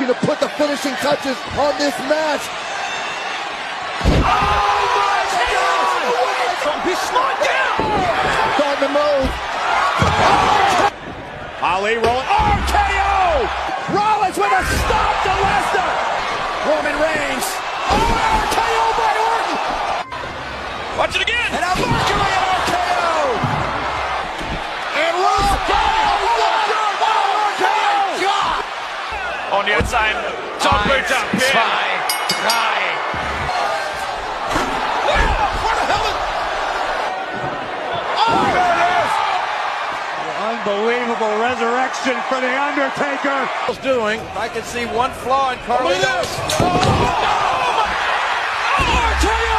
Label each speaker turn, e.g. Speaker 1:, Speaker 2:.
Speaker 1: looking to put the finishing touches on this match. Oh my God! He's slowing down! On the move.
Speaker 2: Ali rolling. RKO! Rollins with a stop to Lesnar. Roman Reigns. Oh, RKO by Orton. Watch it again. And a Mercury RKO. And RKO. On the outside. Top boots up. Unbelievable resurrection for The Undertaker.
Speaker 3: Doing. I can see one flaw in Carlito's.
Speaker 2: Oh, RKO!